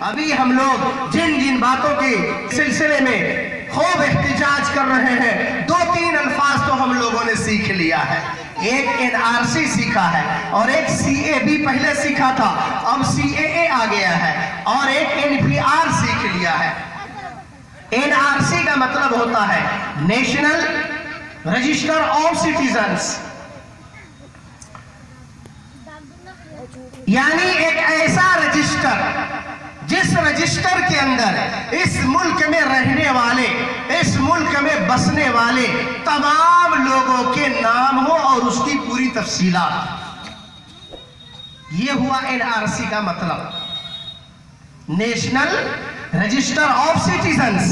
ابھی ہم لوگ جن جن باتوں کے سلسلے میں خوب احتجاج کر رہے ہیں، 2-3 الفاظ تو ہم لوگوں نے سیکھ لیا ہے۔ ایک NRC سیکھا ہے اور ایک CAB پہلے سیکھا تھا، اب CAA آ گیا ہے، اور ایک NPR سیکھ لیا ہے۔ NRC کا مطلب ہوتا ہے نیشنل رجسٹر آف سٹیزنز، یعنی ایک ایسا رجسٹر جس رجسٹر کے اندر اس ملک میں رہنے والے، اس ملک میں بسنے والے تمام لوگوں کے نام ہو اور اس کی پوری تفصیلات۔ یہ ہوا NRC کا مطلب، نیشنل رجسٹر آف سٹیزنز۔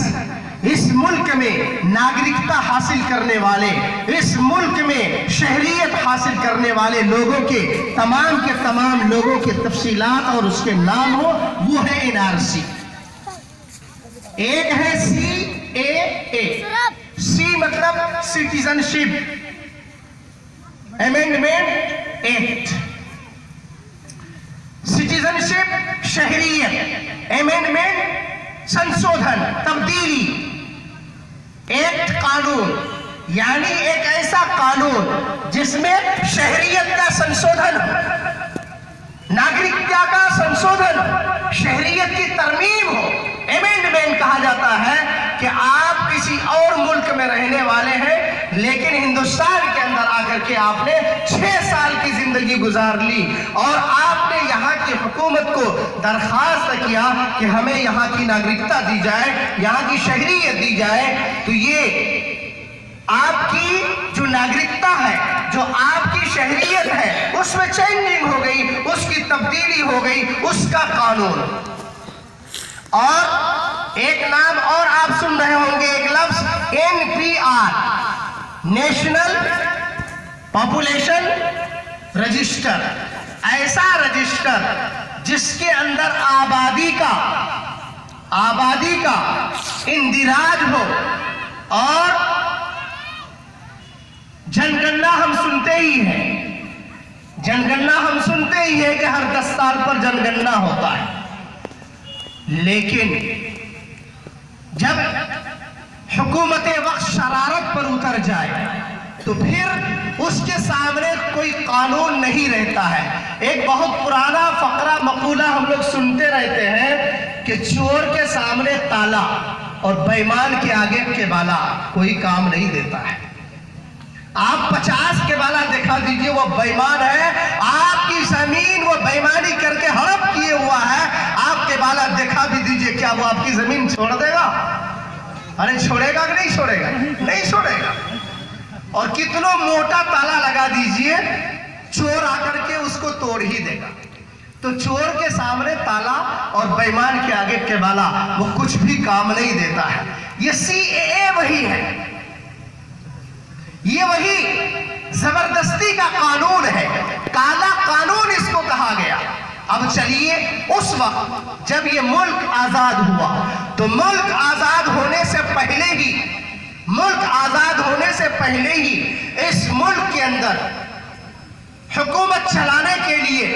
اس ملک میں ناگرکتا حاصل کرنے والے، اس ملک میں شہریت حاصل کرنے والے لوگوں کے تمام کے تمام لوگوں کے تفصیلات اور اس کے نام ہو، وہ ہے NRC۔ ایک ہے CAA، C مطلب سٹیزنشپ امینڈمنٹ ایکٹ، سٹیزنشپ شہریت، امینڈمنٹ سنشودھن تبدیلی، ایکٹ قانون، یعنی ایک ایسا قانون جس میں شہریت کا سنشودھن، ناگرکتا کا سنشودھن، شہریت کی ترمیم ہو۔ امینڈمنٹ کہا جاتا ہے کہ آپ کسی اور ملک میں رہنے والے ہیں لیکن ہندوستان کے اندر آ کر کے آپ نے 6 سال کی زندگی گزار لی اور آپ نے یہاں کی حکومت کو درخواست کیا کہ ہمیں یہاں کی ناگرکتا دی جائے، یہاں کی شہریت دی جائے، تو یہ آپ کی جو ناگرکتا ہے، جو آپ کی شہریت ہے، اس میں چینجنگ ہو گئی، اس کی تبدیلی ہو گئی، اس کا قانون۔ اور ایک نام اور آپ سن رہے ہوں گے، ایک لفظ NPR، نیشنل پاپولیشن رجسٹر، ایسا رجسٹر جس کے اندر آبادی کا اندراج ہو۔ اور جن گننا ہم سنتے ہی ہیں، جن گننا ہم سنتے ہی ہیں کہ ہر 10 سال پر جن گننا ہوتا ہے، لیکن جب حکومت وقت شرارت پر اتر جائے تو پھر اس کے سامنے کوئی قانون نہیں رہتا ہے۔ ایک بہت پرانا فقرہ مقولہ ہم لوگ سنتے رہتے ہیں کہ چور کے سامنے تالا اور بیمان کے آگے کے بالا کوئی کام نہیں دیتا ہے۔ آپ 50 کے بالا دکھا دیجئے، وہ بیمان ہے، آپ کی زمین وہ بیمانی کر کے ہڑپ کیے ہوا ہے، آپ کے بالا دکھا بھی دیجئے، کیا وہ آپ کی زمین چھوڑ دے گا؟ ارے چھوڑے گا کہ نہیں چھوڑے گا؟ نہیں چھوڑے گا۔ اور کتنوں موٹا تالا لگا دیجئے، چور آ کر کے اس کو توڑ ہی دے گا۔ تو چور کے سامنے تالا اور بیمان کے آگے کے بالا وہ کچھ بھی کام نہیں دیتا ہے۔ یہ CAA وہی ہے، یہ وہی زبردستی کا قانون ہے، کالا قانون اس کو کہا گیا۔ اب چلیے، اس وقت جب یہ ملک آزاد ہوا تو ملک آزاد ہونے سے پہلے ہی اس ملک کے اندر حکومت چلانے کے لیے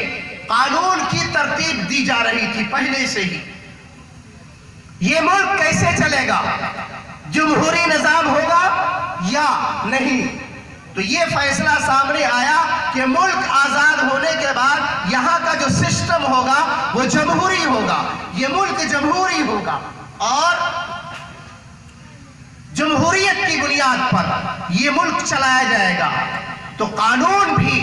قانون کی ترتیب دی جا رہی تھی پہلے سے ہی۔ یہ ملک کیسے چلے گا؟ جمہوری نظام ہوگا یا نہیں؟ تو یہ فیصلہ سامنے آیا کہ ملک آزاد ہونے کے بعد یہاں کا جو سسٹم ہوگا وہ جمہوری ہوگا، یہ ملک جمہوری ہوگا، اور جمہوریت کی بنیاد پر یہ ملک چلایا جائے گا۔ تو قانون بھی،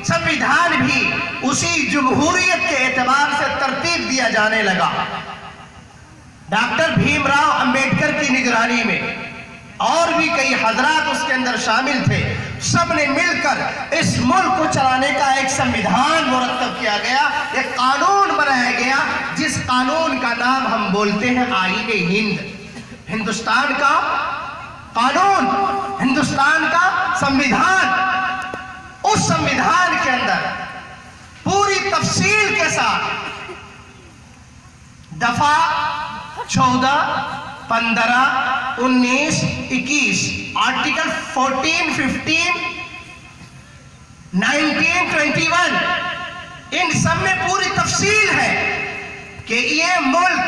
سمویدھان بھی اسی جمہوریت کے اعتبار سے ترتیب دیا جانے لگا۔ ڈاکٹر بھیم راؤ امبیڈکر کی نگرانی میں اور بھی کئی حضرات اس کے اندر شامل تھے، سب نے مل کر اس ملک کو چلانے کا ایک سمویدھان مرتب کیا گیا، ایک قانون بنایا گیا، جس قانون کا نام ہم بولتے ہیں آئین ہند۔ ہندوستان کا قانون، ہندوستان کا سمویدھان۔ اس سمویدھان کے اندر پوری تفصیل کے ساتھ دفعہ 14، 15، 19، 21، آرٹیکل 14، 15، 19، 21، ان سب میں پوری تفصیل ہے کہ یہ ملک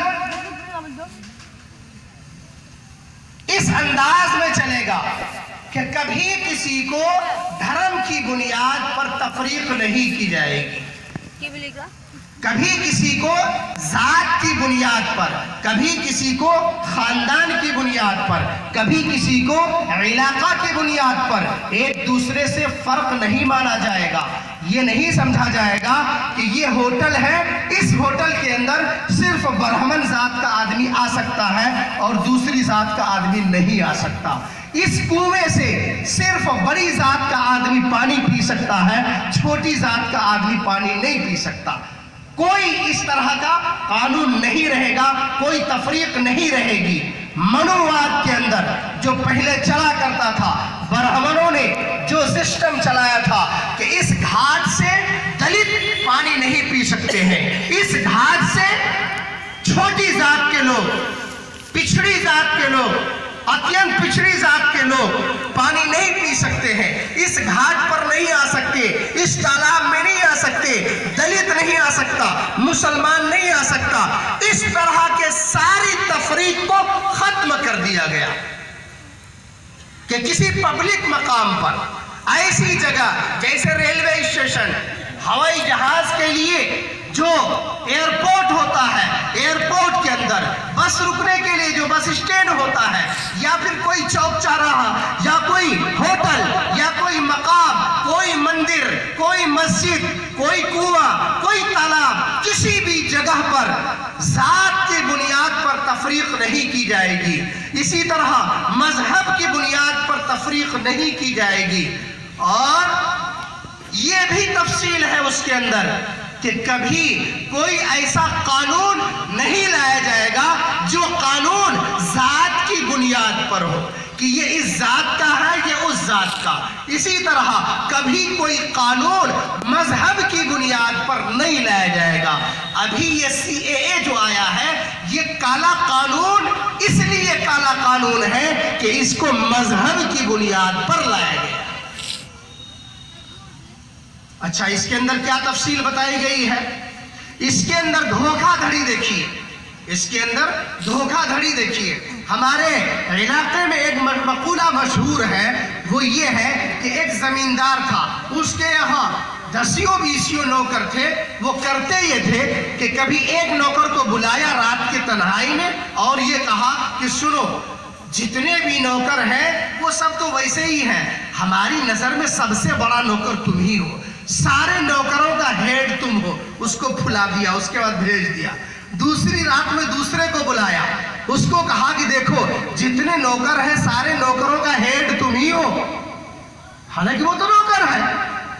اس انداز میں چلے گا کہ کبھی کسی کو دھرم کی بنیاد پر تفریق نہیں کی جائے گی، کبھی کسی کو ذات کی بنیاد پر، کبھی کسی کو خاندان کی بنیاد پر، کبھی کسی کو علاقہ کی بنیاد پر ایک دوسرے سے فرق نہیں مانا جائے گا۔ یہ نہیں سمجھا جائے گا کہ یہ ہوٹل ہے، اس ہوٹل کے اندر صرف برہمن ذات کا آدمی آ سکتا ہے اور دوسری ذات کا آدمی نہیں آ سکتا۔ اس کنویں سے صرف بڑی ذات کا آدمی پانی پی سکتا ہے، چھوٹی ذات کا آدمی پانی نہیں پی سکتا۔ کوئی اس طرح کا قانون نہیں رہے گا، کوئی تفریق نہیں رہے گی۔ منوواد کے اندر جو پہلے چلا کرتا تھا، برہمنوں نے جو سسٹم چلایا تھا کہ اس گھاٹ سے دلت پانی نہیں پی سکتے ہیں، اس گھاٹ سے چھوٹی ذات کے لوگ، پچھڑی ذات کے لوگ، اتیانت پچھڑی ذات کے لوگ پانی نہیں پی سکتے ہیں، اس گھاٹ پر نہیں آ سکتے، اس تالاب میں نہیں آ سکتے، دلت نہیں آ سکتا، مسلمان نہیں آ سکتا۔ اس طرح کے ساری تفریق کو ختم کر دیا گیا کہ کسی پبلک مقام پر ایسی جگہ جیسے ریلوے اسٹیشن، ہوائی جہاز کے لیے جو ایئرپورٹ ہوتا ہے، ایئرپورٹ کے اندر بس رکنے کے لیے جو بس اسٹینڈ ہوتا ہے، یا پھر کوئی چوک چوراہا، یا کوئی ہوٹل، یا کوئی مقام، کوئی مندر، کوئی مسجد، کوئی کنواں، کوئی تالاب، کسی بھی جگہ پر ذات کی بنیاد پر تفریق نہیں کی جائے گی۔ اسی طرح مذہب کی بنیاد پر تفریق نہیں کی جائے گی۔ اور یہ بھی تفصیل ہے اس کے اندر کہ کبھی کوئی ایسا قانون نہیں لایا جائے گا جو قانون ذات کی بنیاد پر ہو کہ یہ اس ذات کا ہے، یہ اس ذات کا۔ اسی طرح کبھی کوئی قانون مذہب کی بنیاد پر نہیں لایا جائے گا۔ ابھی یہ CAA جو آیا ہے، یہ کالا قانون اس لیے کالا قانون ہے کہ اس کو مذہب کی بنیاد پر لایا گیا۔ اچھا، اس کے اندر کیا تفصیل بتائی گئی ہے؟ اس کے اندر دھوکہ دھڑی دیکھیے، اس کے اندر دھوکہ دھڑی دیکھیے۔ ہمارے علاقے میں ایک مقولہ مشہور ہے، وہ یہ ہے کہ ایک زمیندار تھا، اس کے یہاں 10-20 نوکر تھے۔ وہ کرتے یہ تھے کہ کبھی ایک نوکر کو بلایا رات کی تنہائی میں اور یہ کہا کہ سنو، جتنے بھی نوکر ہیں وہ سب تو ویسے ہی ہیں، ہماری نظر میں سب سے بڑا نوکر تم ہی ہو، سارے نوکروں کا ہیڈ تم ہو۔ اس کو پھلا دیا، اس کے بعد بھیج دیا۔ دوسری رات میں دوسرے کو بلایا، اس کو کہا کہ دیکھو جتنے نوکر ہیں سارے نوکروں کا ہیڈ تم ہی ہو، حالانکہ وہ تو نوکر ہے۔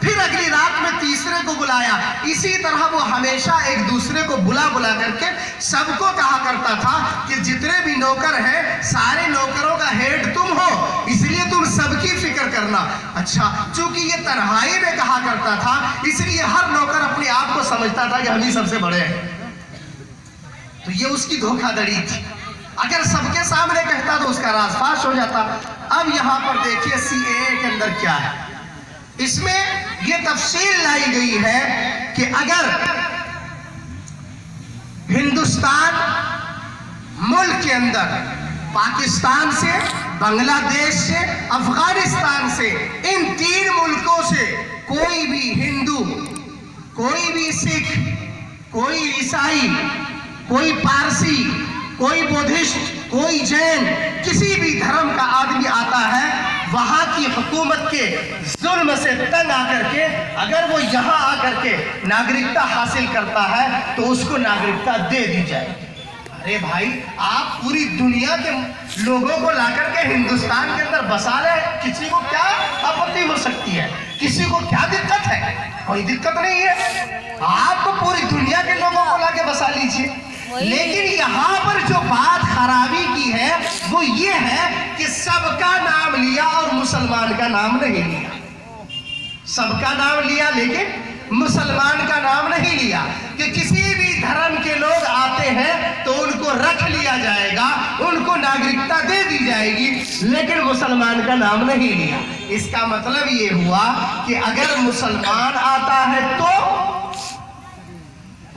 پھر اگلی رات میں تیسرے کو بلایا۔ اسی طرح وہ ہمیشہ ایک دوسرے کو بلا کر کے سب کو کہا کرتا تھا کہ جتنے بھی نوکر ہیں سارے نوکروں کا ہیڈ تم ہو، اس لیے تم سب کی فکر کرنا۔ اچھا، چونکہ یہ تنہائی میں کہا کرتا تھا، اس لیے ہر نوکر اپنے آپ کو سمجھتا تھا کہ ہم ہی سب سے بڑے ہیں۔ تو یہ اس کی دھوکہ دڑی تھی۔ اگر سب کے سامنے کہتا تو اس کا راز فاش ہو جاتا۔ اب یہاں پر دیکھیے CAA کے اندر کیا ہے۔ اس میں یہ تفصیل لائی گئی ہے کہ اگر ہندوستان ملک کے اندر پاکستان سے، بنگلہ دیش سے، افغانستان سے، ان 3 ملکوں سے کوئی بھی ہندو، کوئی بھی سکھ، کوئی عیسائی، کوئی پارسی، کوئی بدھسٹ، کوئی جین، کسی بھی دھرم کا آدمی آتا ہے، وہاں کی حکومت کے ظلم سے تنگ آ کر کے اگر وہ یہاں آ کر کے ناگرکتا حاصل کرتا ہے تو اس کو ناگرکتا دے دی جائے گی۔ ارے بھائی، آپ پوری دنیا کے لوگوں کو لا کر کے ہندوستان کے اندر بسا لیں، کسی کو کیا آپتی ہو سکتی ہے؟ کسی کو کیا دقت ہے؟ کوئی دقت نہیں ہے، آپ تو پوری دنیا کے لوگوں کو لا کے بسا لیجئے۔ لیکن یہاں پر جو بات خرابی کی ہے وہ یہ ہے کہ سب کا نام لیا اور مسلمان کا نام نہیں لیا۔ سب کا نام لیا لیکن مسلمان کا نام نہیں لیا، کہ کسی بھی دھرم کے لوگ آتے ہیں تو ان کو رکھ لیا جائے گا، ان کو ناگرکتا دے دی جائے گی، لیکن مسلمان کا نام نہیں لیا۔ اس کا مطلب یہ ہوا کہ اگر مسلمان آتا ہے تو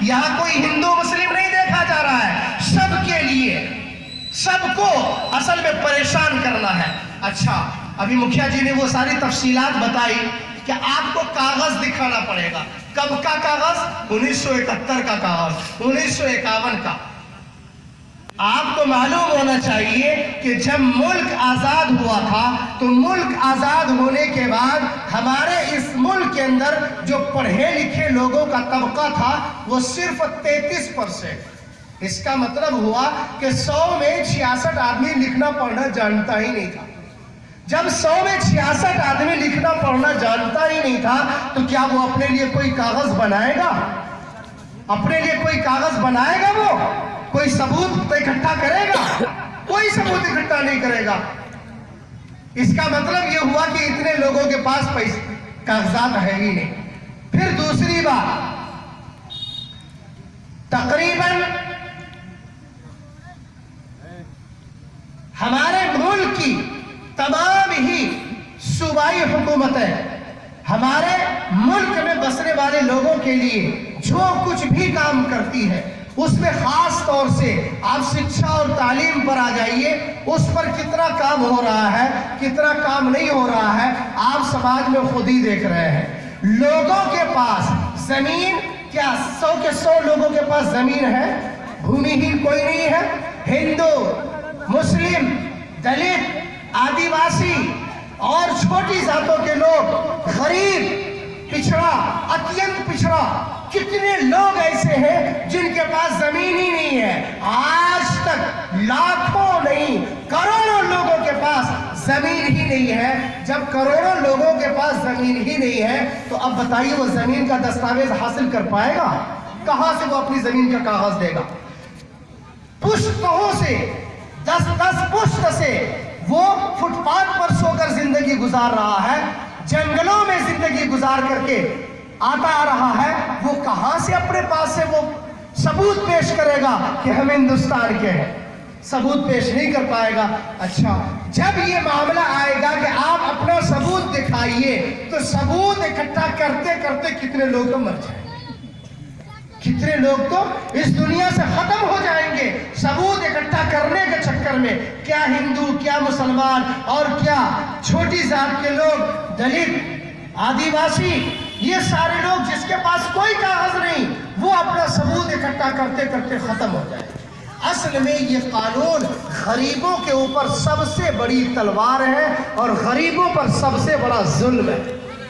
یہاں کوئی ہندو مسلم نہیں دیکھا جا رہا ہے، سب کے لیے، سب کو اصل میں پریشان کرنا ہے۔ اچھا، ابھی مکھیا جی نے وہ ساری تفصیلات بتائی کہ آپ کو کاغذ دکھانا پڑے گا۔ کب کا کاغذ؟ 1971 کا کاغذ، 1951 کا۔ آپ کو معلوم ہونا چاہیے کہ جب ملک آزاد ہوا تھا تو ملک آزاد ہونے کے بعد ہمارے اس ملک کے اندر جو پڑھے لکھے لوگوں کا طبقہ تھا وہ صرف 33%۔ اس کا مطلب ہوا کہ 100 میں 66 آدمی لکھنا پڑھنا جانتا ہی نہیں تھا۔ جب 100 میں 66 آدمی لکھنا پڑھنا جانتا ہی نہیں تھا تو کیا وہ اپنے لیے کوئی کاغذ بنائے گا؟ اپنے لیے کوئی کاغذ بنائے گا؟ وہ کوئی ثبوت اکٹھا کرے گا؟ کوئی ثبوت اکٹھا نہیں کرے گا۔ اس کا مطلب یہ ہوا کہ اتنے لوگوں کے پاس کاغذات ہے ہی نہیں۔ پھر دوسری بات، تقریباً ہمارے ملک کی تمام ہی صوبائی حکومتیں ہمارے ملک میں بسنے والے لوگوں کے لیے جو کچھ بھی کام کرتی ہے اس میں خاص طور سے آپ شکشا اور تعلیم پر آ جائیے، اس پر کتنا کام ہو رہا ہے، کتنا کام نہیں ہو رہا ہے، آپ سماج میں خود ہی دیکھ رہے ہیں۔ لوگوں کے پاس زمین، کیا 100 کے 100 لوگوں کے پاس زمین ہے؟ بھومی ہین کوئی نہیں ہے۔ ہندو، مسلم، دلت، آدیواسی اور چھوٹی ذاتوں کے لوگ، غریب، پچھڑا، اتینت پچھڑا، کتنے لوگ ایسے ہیں جن کے پاس زمین ہی نہیں ہے۔ آج تک لاکھوں نہیں کروڑوں لوگوں کے پاس زمین ہی نہیں ہے۔ جب کروڑوں لوگوں کے پاس زمین ہی نہیں ہے تو اب بتائیے وہ زمین کا دستاویز حاصل کر پائے گا؟ کہاں سے وہ اپنی زمین کا کاغذ دے گا؟ پشتوں سے 10 پشت سے وہ فٹ پاتھ پر سو کر زندگی گزار رہا ہے، جنگلوں میں زندگی گزار کر کے آتا آ رہا ہے، وہ کہاں سے اپنے پاس سے وہ ثبوت پیش کرے گا کہ ہم ہندوستان کے ہیں؟ ثبوت پیش نہیں کر پائے گا۔ اچھا، جب یہ معاملہ آئے گا کہ آپ اپنا ثبوت دکھائیے تو ثبوت اکٹھا کرتے کرتے کتنے لوگ تو مر جائیں گے، کتنے لوگ تو اس دنیا سے ختم ہو جائیں گے ثبوت اکٹھا کرنے کے چکر میں۔ کیا ہندو، کیا مسلمان اور کیا چھوٹی ذات کے لوگ، دلت، آدیواسی، یہ سارے لوگ جس کے پاس کوئی کاغذ نہیں، وہ اپنا ثبوت اکٹھا کرتے کرتے ختم ہو جائے۔ اصل میں یہ قانون غریبوں کے اوپر سب سے بڑی تلوار ہے اور غریبوں پر سب سے بڑا ظلم ہے۔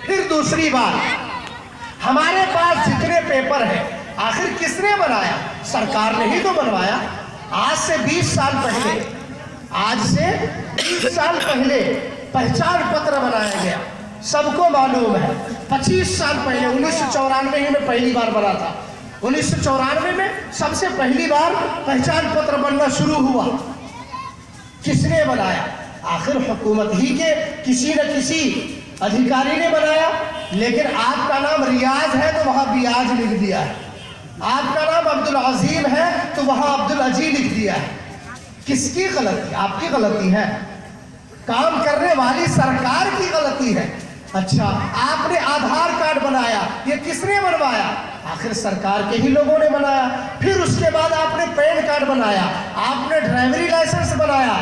پھر دوسری بات، ہمارے پاس جتنے پیپر ہیں آخر کس نے بنایا؟ سرکار نے ہی تو بنوایا۔ آج سے 20 سال پہلے، آج سے 20 سال پہلے پہچان پتر بنایا گیا، سب کو معلوم ہے۔ 25 سال پہلے 1994 میں پہلی بار بنا تھا۔ 1994 میں سب سے پہلی بار پہچان پتر بننا شروع ہوا۔ کس نے بنایا؟ آخر حکومت ہی کے کسی نہ کسی ادھیکاری نے بنایا۔ لیکن آپ کا نام ریاض ہے تو وہاں بیاج لکھ دیا ہے، آپ کا نام عبدالعظیم ہے تو وہاں عبدالعجی لکھ دیا ہے۔ کس کی غلطی؟ آپ کی غلطی ہے، کام کرنے والی سرکار کی غلطی ہے۔ اچھا، آپ نے آدھار کارڈ بنایا، یہ کس نے بنوایا؟ آخر سرکار کے ہی لوگوں نے بنایا۔ پھر اس کے بعد آپ نے پین کارڈ بنایا، آپ نے ڈرائیوری لائسنس بنایا۔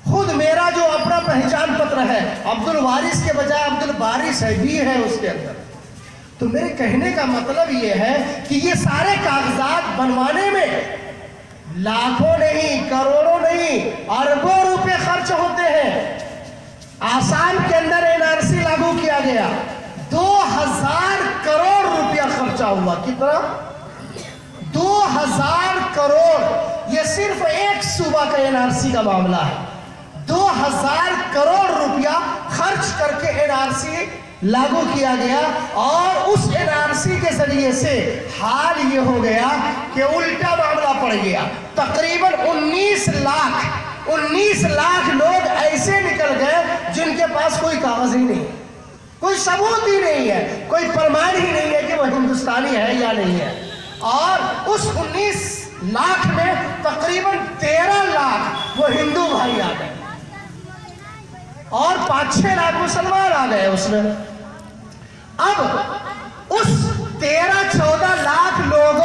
خود میرا جو اپنا پہچان پتر ہے عبدالوارث کے بجائے عبدالبارث ہے بھی ہے اس کے اندر۔ تو میرے کہنے کا مطلب یہ ہے کہ یہ سارے کاغذات بنوانے میں لاکھوں نہیں، کروڑوں نہیں، اربوں روپے خرچ ہوتے ہیں۔ آسام کے اندر NRC لاگو کیا گیا، 2000 کروڑ روپیہ خرچہ ہوا۔ کتنا؟ 2000 کروڑ۔ یہ صرف ایک صوبہ کا NRC کا معاملہ ہے۔ 2000 کروڑ روپیہ خرچ کر کے NRC لاگو کیا گیا، اور اس NRC کے ذریعے سے حال یہ ہو گیا کہ الٹا معاملہ پڑ گیا۔ تقریباً 19 لاکھ لوگ ایسے نکل گئے جن کے پاس کوئی کاغذ ہی نہیں، کوئی ثبوت ہی نہیں ہے، کوئی پرمان ہی نہیں ہے کہ وہ ہندوستانی ہے یا نہیں ہے۔ اور اس 19 لاکھ میں تقریباً 13 لاکھ وہ ہندو بھائی آ گئے اور 5-6 لاکھ مسلمان آ گئے اس میں۔ اب اس 13-14 لاکھ لوگوں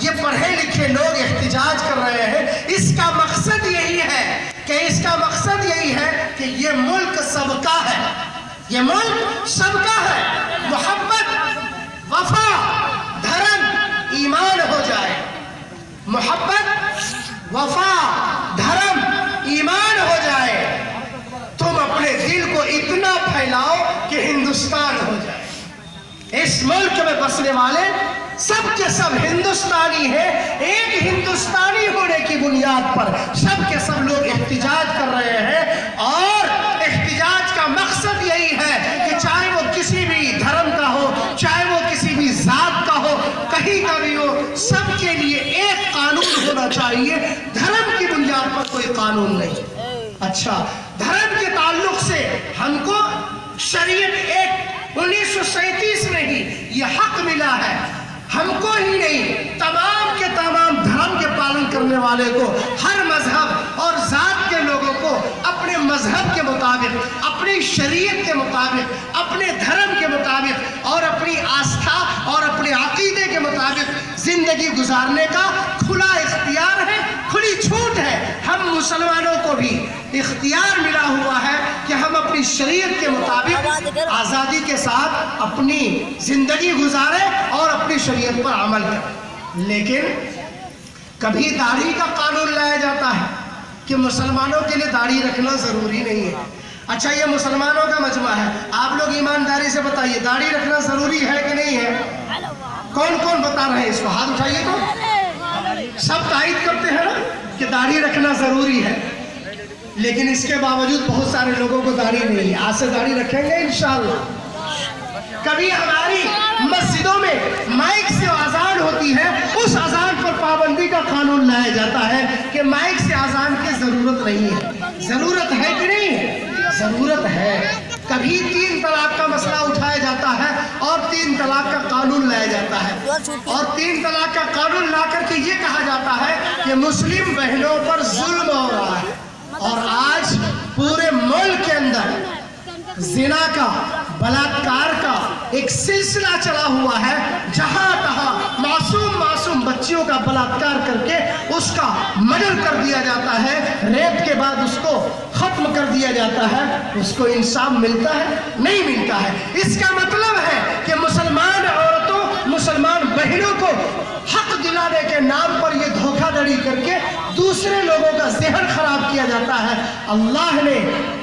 یہ پڑھے لکھے لوگ احتجاج کر رہے ہیں، اس کا مقصد یہی ہے کہ یہ ملک سب کا ہے، یہ ملک سب کا ہے، محبت، وفا، دھرم، ایمان ہو جائے، محبت، وفا، دھرم، ایمان ہو جائے، تم اپنے دل کو اتنا پھیلاؤ کہ ہندوستان ہو جائے۔ اس ملک میں بسنے والے سب کے سب ہندوستانی ہیں، ایک ہندوستانی ہونے کی بنیاد پر سب کے سب لوگ احتجاج کر رہے ہیں، اور احتجاج کا مقصد یہی ہے کہ چاہے وہ کسی بھی دھرم کا ہو، چاہے وہ کسی بھی ذات کا ہو، کہیں کا بھی ہو، سب کے لیے ایک قانون ہونا چاہیے، دھرم کی بنیاد پر کوئی قانون نہیں۔ اچھا، دھرم کے تعلق سے ہم کو شریعت ایک 1937 میں ہی یہ حق ملا ہے، ہم کو ہی نہیں، تمام کے تمام دھرم کے پالن کرنے والے کو، ہر مذہب اور ذات کے لوگوں کو اپنے مذہب کے مطابق، اپنی شریعت کے مطابق، اپنے دھرم کے مطابق اور اپنی آستھا اور اپنے عقیدے کے مطابق زندگی گزارنے کا کھلا اختیار ہے، کھلی چھوٹ ہے۔ ہم مسلمانوں کو بھی اختیار ملا ہوا ہے کہ ہم اپنی شریعت کے مطابق آزادی کے ساتھ اپنی زندگی گزاریں اور اپنی شریعت پر عمل کریں۔ لیکن کبھی داڑھی کا قانون لایا جاتا ہے کہ مسلمانوں کے لیے داڑھی رکھنا ضروری نہیں ہے۔ اچھا، یہ مسلمانوں کا مجمع ہے، آپ لوگ ایمانداری سے بتائیے داڑھی رکھنا ضروری ہے کہ نہیں ہے؟ کون کون بتا رہے ہیں اس کو؟ ہاتھ اٹھائیے تو سب تائید کرتے ہیں نا کہ داڑھی رکھنا ضروری ہے، لیکن اس کے باوجود بہت سارے لوگوں کو داڑھی نہیں ہے۔ آج سے داڑھی رکھیں گے انشاءاللہ۔ کبھی ہماری مسجدوں میں مائک سے اذان ہوتی ہے، اس اذان پر پابندی کا قانون لایا جاتا ہے کہ مائک سے اذان کی ضرورت نہیں ہے۔ ضرورت ہے کہ نہیں ہے؟ ضرورت ہے۔ کبھی 3 طلاق کا مسئلہ اٹھایا جاتا ہے اور 3 طلاق کا قانون لایا جاتا ہے، اور 3 طلاق کا قانون لا کر کے یہ کہا جاتا ہے کہ مسلم بہنوں پر ظلم ہو رہا ہے، اور آج پورے ملک کے اندر زنا کا، بلاತ್ಕಾರ کا ایک سلسلہ چلا ہوا ہے، جہاں تہاں معصوم بچیوں کا بلاತ್ಕಾರ کر کے اس کا مرڈر کر دیا جاتا ہے، ریپ کے بعد اس کو ختم کر دیا جاتا ہے۔ اس کو انصاف ملتا ہے؟ نہیں ملتا ہے۔ اس کا مطلب ہے کہ مسلمان عورتوں، مسلمان بہنوں کو حق دلانے کے نام پر یہ دھوکہ دڑی کر کے دوسرے لوگوں کا ذہن خراب کیا جاتا ہے۔ اللہ نے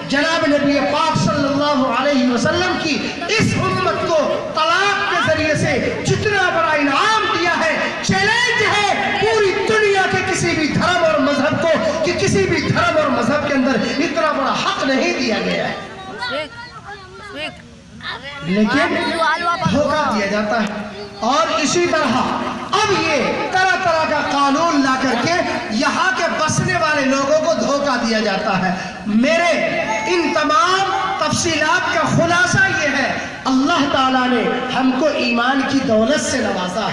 جناب نبی پاک صلی اللہ علیہ وسلم کی اس امت کو طلاق کے ذریعے سے جتنا بڑا انعام دیا ہے، چیلنج ہے پوری دنیا کے کسی بھی دھرم اور مذہب کو کہ کسی بھی دھرم اور مذہب کے اندر اتنا بڑا حق نہیں دیا گیا ہے، لیکن دھوکہ دیا جاتا ہے۔ اور اسی طرح اب یہ طرح طرح کا قانون لا کر کے یہاں کے بسنے والے لوگوں کو دھوکہ دیا جاتا ہے۔ میرے ان تمام تفصیلات کا خلاصہ یہ ہے، اللہ تعالیٰ نے ہم کو ایمان کی دولت سے نوازا ہے۔